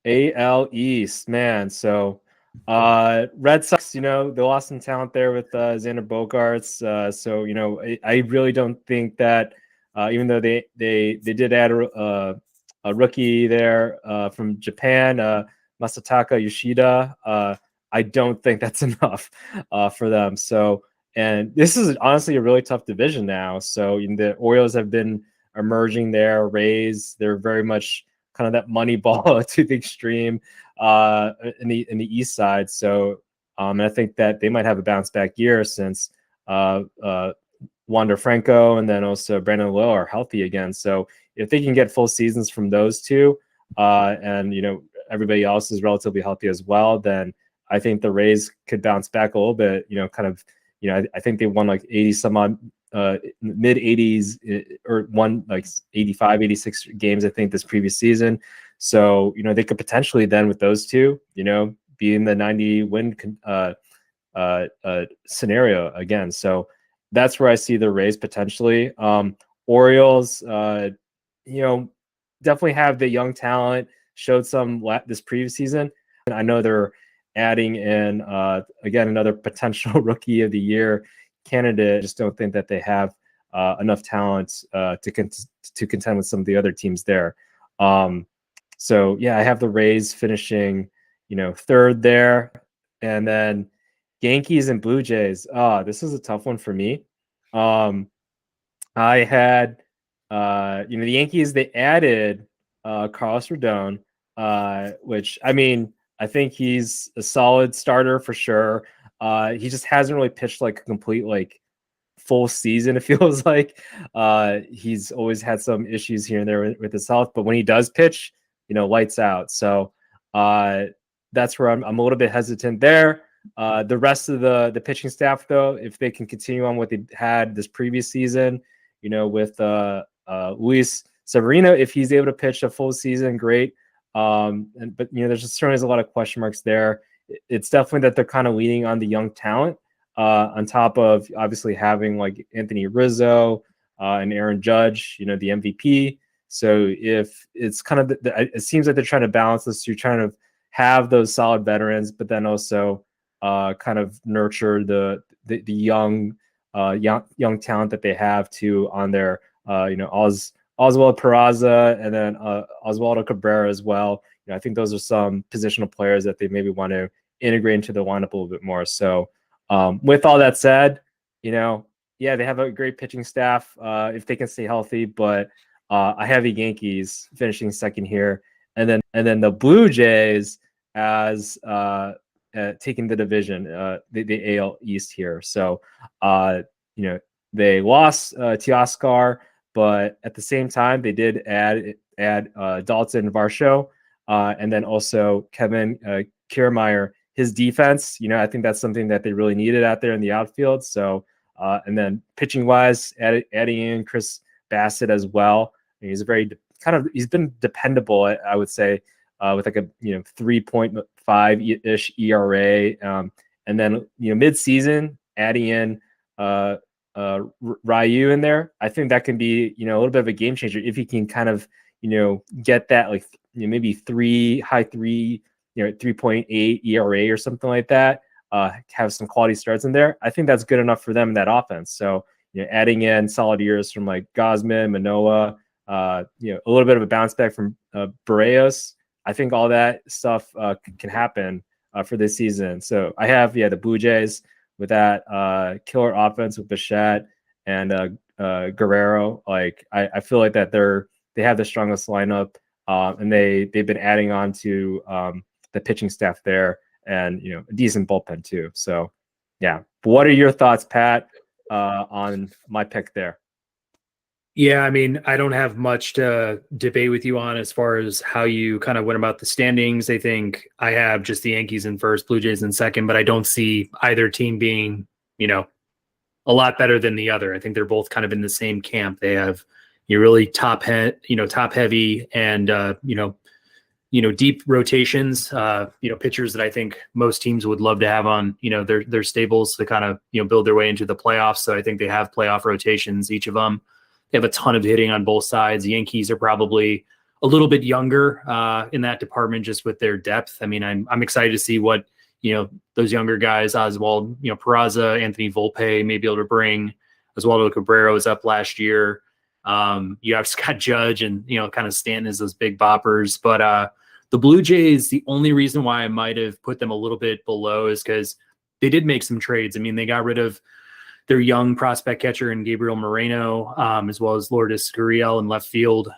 AL East, man. So Red Sox, they lost some talent there with Xander Bogaerts. So I really don't think that even though they did add a rookie there from Japan, Masataka Yoshida, I don't think that's enough for them. So, and this is honestly a really tough division now. So the Orioles have been emerging there. Rays, they're very much kind of that money ball to the extreme in the East side. So and I think that they might have a bounce back year since Wander Franco and then also Brandon Lowe are healthy again. So if they can get full seasons from those two, and everybody else is relatively healthy as well, then I think the Rays could bounce back a little bit. I think they won like 80 some odd mid 80s or won like 85, 86 games, I think, this previous season. So, they could potentially then with those two, be in the 90 win scenario again. So that's where I see the Rays potentially. Orioles, definitely have the young talent, showed some this previous season. And I know they're adding in, again, another potential rookie of the year candidate. I just don't think that they have enough talent to contend with some of the other teams there. So yeah, I have the Rays finishing, third there, and then Yankees and Blue Jays. This is a tough one for me. I had, the Yankees, they added Carlos Rodon, which, I mean, I think he's a solid starter for sure. He just hasn't really pitched like a complete full season. It feels like he's always had some issues here and there with his health, but when he does pitch, lights out. So that's where I'm a little bit hesitant there. The rest of the pitching staff, though, if they can continue on what they had this previous season, with Luis Severino, if he's able to pitch a full season, great. But there's just certainly a lot of question marks there. It's definitely that they're kind of leaning on the young talent, on top of obviously having like Anthony Rizzo and Aaron Judge, the MVP. So if it's kind of, it seems like they're trying to balance this. You're trying to have those solid veterans, but then also kind of nurture the young talent that they have too on their, Oswald Peraza and then Oswaldo Cabrera as well. I think those are some positional players that they maybe want to integrate into the lineup a little bit more. So with all that said, yeah, they have a great pitching staff if they can stay healthy, but I have the Yankees finishing second here, and then the Blue Jays as taking the division, the AL East here. So they lost Teoscar, but at the same time they did add Dalton Varsho, and then also Kevin Kiermaier, his defense. I think that's something that they really needed out there in the outfield. So and then pitching wise, adding in Chris Bassett as well. He's he's been dependable, I would say, with like a 3.5 ish ERA, and then mid-season adding in Ryu in there. I think that can be a little bit of a game changer if he can kind of get that maybe 3.8 ERA or something like that. Have some quality starts in there. I think that's good enough for them in that offense. So adding in solid years from like Gosman, Manoah, a little bit of a bounce back from Barrios. I think all that stuff can happen for this season. So I have the Blue Jays with that killer offense with Bichette and Guerrero. I feel like that they have the strongest lineup, and they've been adding on to the pitching staff there, and a decent bullpen too. So yeah. But what are your thoughts, Pat, on my pick there? Yeah, I mean, I don't have much to debate with you on as far as how you kind of went about the standings. I think I have just the Yankees in first, Blue Jays in second, but I don't see either team being, a lot better than the other. I think they're both kind of in the same camp. They have really top heavy and deep rotations, pitchers that I think most teams would love to have on, their stables to kind of, build their way into the playoffs. So I think they have playoff rotations, each of them. They have a ton of hitting on both sides. The Yankees are probably a little bit younger in that department, just with their depth. I mean, I'm excited to see what, those younger guys, Oswald, Peraza, Anthony Volpe may be able to bring. Oswaldo Cabrera was up last year. You have Scott Judge and, kind of Stanton as those big boppers. But the Blue Jays, the only reason why I might have put them a little bit below is because they did make some trades. I mean, they got rid of their young prospect catcher in Gabriel Moreno, as well as Lourdes Gurriel in left field.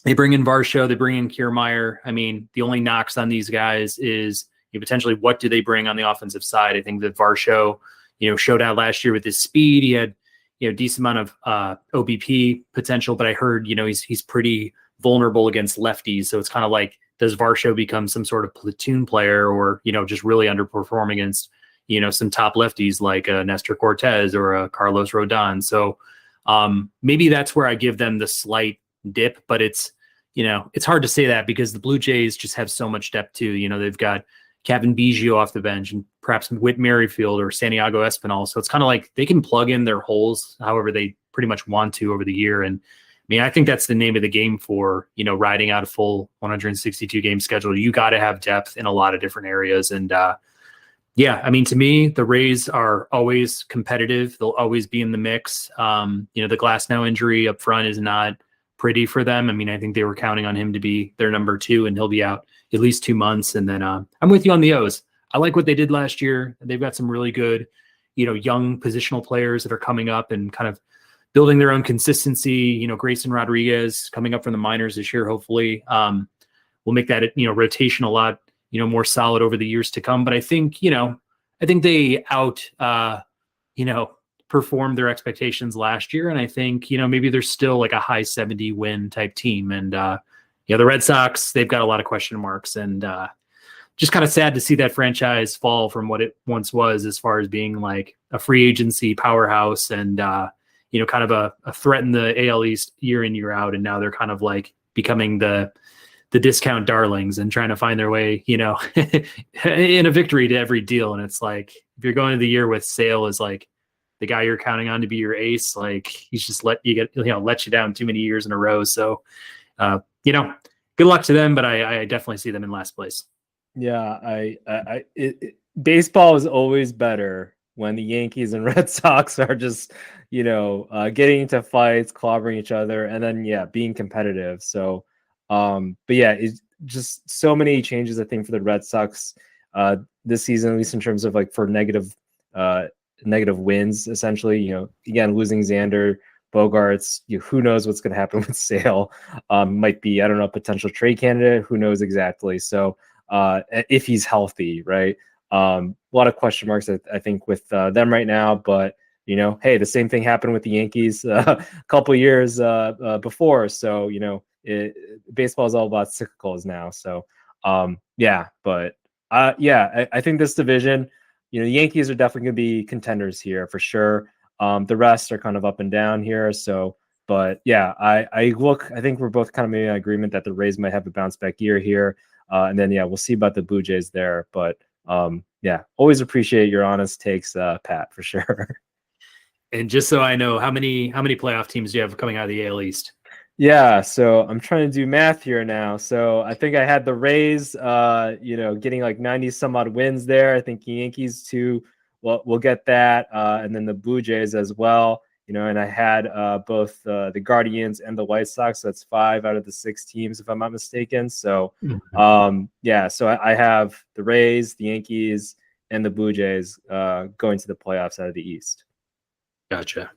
They bring in Varsho, they bring in Kiermaier. I mean, the only knocks on these guys is potentially what do they bring on the offensive side. I think that Varsho, showed out last year with his speed. He had, decent amount of OBP potential, but I heard, he's pretty vulnerable against lefties. So it's kind of like, does Varsho become some sort of platoon player or, just really underperform against, some top lefties like Nestor Cortez or Carlos Rodon. So maybe that's where I give them the slight dip, but it's hard to say that because the Blue Jays just have so much depth too. They've got Kevin Biggio off the bench and perhaps Whit Merrifield or Santiago Espinal. So it's kind of like they can plug in their holes however they pretty much want to over the year. And I mean, I think that's the name of the game for, riding out a full 162 game schedule. You got to have depth in a lot of different areas. And yeah, I mean, to me, the Rays are always competitive. They'll always be in the mix. The Glasnow injury up front is not pretty for them. I mean, I think they were counting on him to be their number 2 and he'll be out at least 2 months. And then I'm with you on the O's. I like what they did last year. They've got some really good, young positional players that are coming up and kind of building their own consistency. Grayson Rodriguez coming up from the minors this year, hopefully will make that, rotation a lot, more solid over the years to come. But I think, they performed their expectations last year. And I think, maybe they're still like a high 70 win type team. And the Red Sox, they've got a lot of question marks and just kind of sad to see that franchise fall from what it once was as far as being like a free agency powerhouse and, kind of a threat in the AL East year in, year out. And now they're kind of like becoming the discount darlings and trying to find their way, in a victory to every deal. And it's like, if you're going to the year with Sale as like the guy you're counting on to be your ace, like he's just let you down too many years in a row. So, good luck to them, but I definitely see them in last place. Yeah. Baseball is always better when the Yankees and Red Sox are just, getting into fights, clobbering each other, and then, being competitive. So, but yeah, it's just so many changes, I think, for the Red Sox this season, at least in terms of like for negative wins, essentially. Again, losing Xander, Bogarts, who knows what's going to happen with Sale? Might be, I don't know, potential trade candidate. Who knows exactly? So if he's healthy, right? A lot of question marks, I think, with them right now. But hey, the same thing happened with the Yankees a couple years before. So baseball is all about cyclicals now. So I think this division, the Yankees are definitely going to be contenders here for sure. The rest are kind of up and down here. So, but yeah, I think we're both kind of maybe in agreement that the Rays might have a bounce back year here. And then, we'll see about the Blue Jays there. But always appreciate your honest takes, Pat, for sure. And just so I know, how many playoff teams do you have coming out of the AL East? Yeah, so I'm trying to do math here now. So I think I had the Rays, getting like 90 some odd wins there. I think the Yankees too. Well, we'll get that, and then the Blue Jays as well. And I had both the Guardians and the White Sox. So that's 5 out of the 6 teams, if I'm not mistaken. So, so I have the Rays, the Yankees, and the Blue Jays going to the playoffs out of the East. Gotcha.